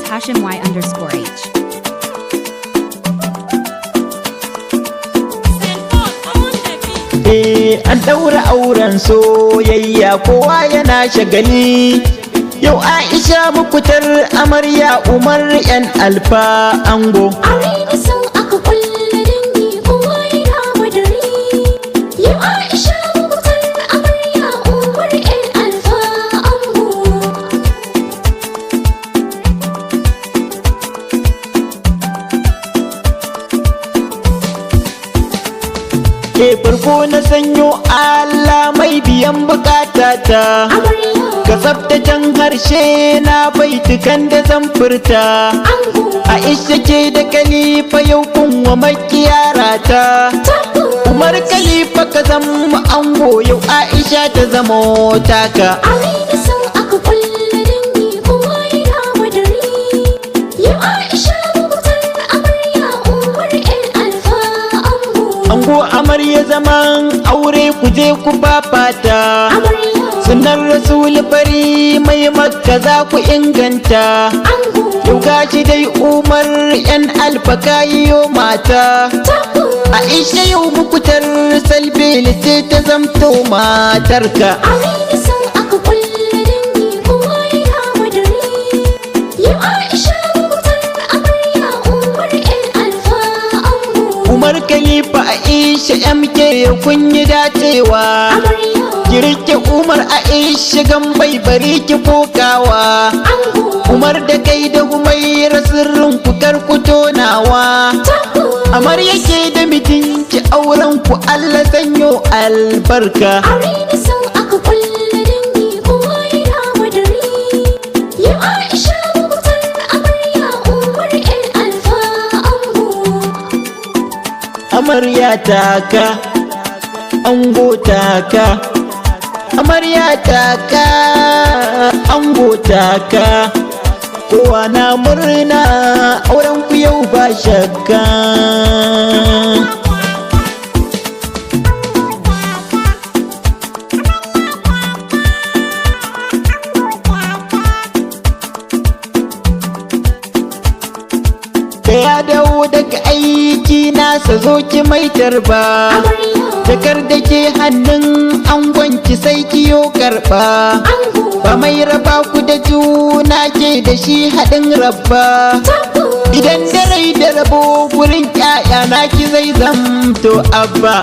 @HashimY_H. An ɗaura auren soyayya kowa yana shagali. Yau Aisha mukutar amarya Umar yan alfa ango. Farko na sanyo Allah mai biyan bukatata, ka tsabtacen harshe na baitukan da zan furta. Aisha ke da Khalifa yau kunwa makiyarata, Umar Khalifa ka zama ango yau Aisha ta zamo taka. Ango amarya zaman aure ku je ku fafata, sunan rasul fari mai makka za ku inganta. Yau gashi dai Umar yan alfa kayiyo mata, Aisha yau mukutar salbeli ce ta zamto matarka. Umar Khalifa Aisha MK kun yi dacewa, ki rike Umar Aisha gambai bari ki kokawa. Umar da kai da Humaira sirrin ku kar ku tonawa, amar yake da mijinki auren ku Allah sanyo albarka. Amarya taka, ango taka, amarya taka, ango taka, kowa na murna auren ku yau ba shakka. Ya dawo daga aiki nasa zo ki mai tarba, jakar da ke hannun angonki sai kiyo karba. Ba mai raba ku da juna ke da shi haɗin rabba, idan da rai da rabo gurin ƴaƴa naki zai zamto abba.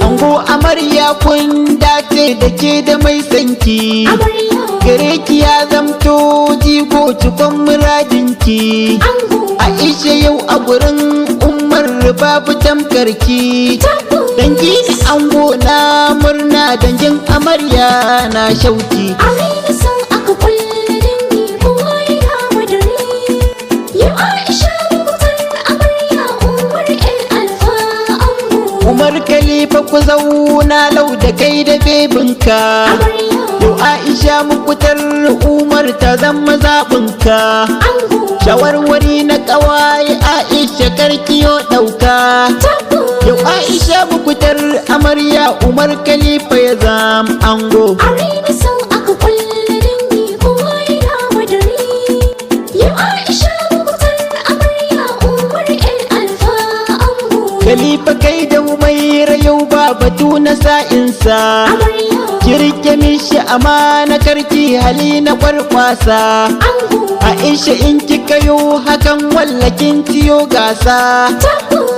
Ango amarya kun dace da ke da mai sanki, gare ki ya zamto jigo cikon muradinki. Aisha yau a gurin Umar babu tamkarki, dangi da ango na murna dangin amarya na shauki. Umar Khalifa ku zauna lau da kai da bebinka, yau Aisha mukutar Umar ta zama zaɓinka. Shawarwari na ƙawaye Aisha karkiyo ɗauka, yau Aisha mukutar amarya Umar Khalifa ya zama ango. Khalifa kai da Humaira yau ba batu na sa'insa, kirke mishi amana karki hali na kwarkwasa. Aisha in kika yo hakan wallakin ciyo gasa,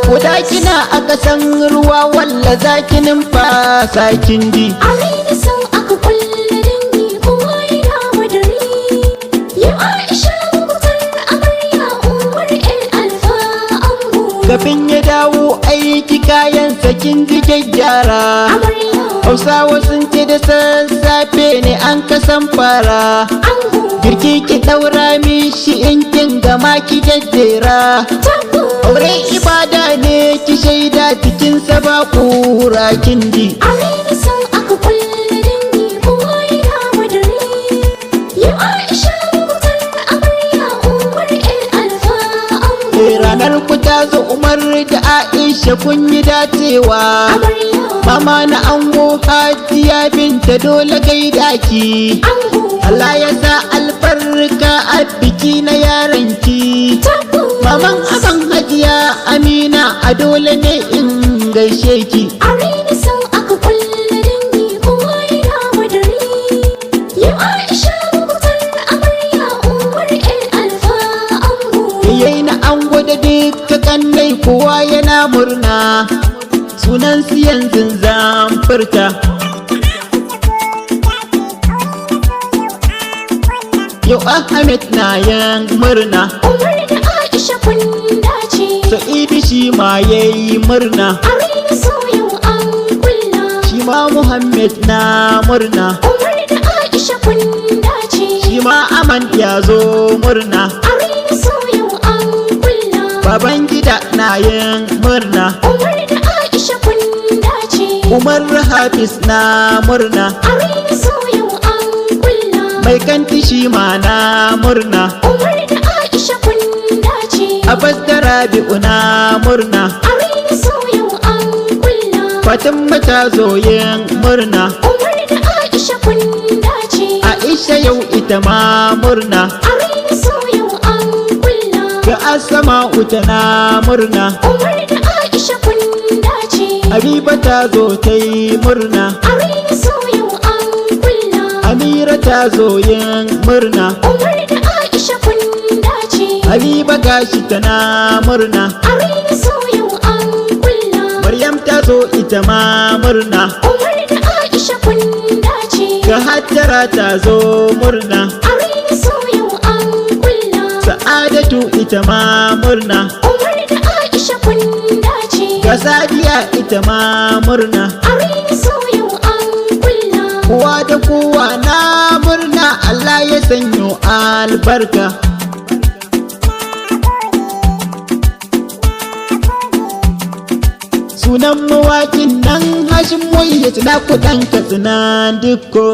koda kina a ƙasan ruwa walla zaki numfasa kin ji. Kafin ya dawo aiki kayan sakin ji gyara, Hausawa sun ce da sassafe ne an kasan fara, girki ki ɗaura mishi in kin gama ki jajjera. Aure ibada ne ki shaida cikinsa ba ƙura kin ji. ranar ku ta zo Umar da Aisha kun yi dacewa. Mama na ango Hajiya Binta dole gaida ki. Allah ya sa albarka a biki na yaranki. Maman aban Hajiya Amina a dole ne in gaishe ki. Yayi na ango da duka kannai kowa yana murna. Sunan su yanzu zan furta. Yau Ahmed na yan murna. Umar da Aisha kun dace. Sa'idu shi ma yayi murna. Amina so yau an kulla. Shi ma Muhammad na murna. Umar da Aisha kun dace. Shi ma Aman ya zo murna. Amina so yau an kulla. Baban gida na yin murna. Umar da Aisha kun dace. Umar Hafiz na murna. Amina so yau an kulla. Mai kanti shi ma na murna. Umar da Aisha kun dace. Abbas da Rabi'u na murna. Amina so yau an kulla. Fatima ta zo yin murna. Umar da Aisha kun dace. Aisha yau ita ma murna. Amina so yau an kulla. Ga Asma'u tana murna. Umar da Aisha kun dace. Habiba ta zo ta yi murna. Amina so yau an kulla. Amira ta zo yin murna. Umar da Aisha kun dace. Habiba gashi tana murna. Amina so yau an kulla. Maryam ta zo ita ma murna. Umar da Aisha kun dace. Ga Hajjara ta zo murna. Amina so yau an kulla. Sa'adatu ita ma murna. Umar da Aisha kun dace. Ga Sadiya ita ma murna. Amina so yau an kulla. Kowa da kowa na murna, Allah ya sanyo albarka. Sunan mawaƙin nan Hashim Wai ya tuna kuɗan Katsina dukko.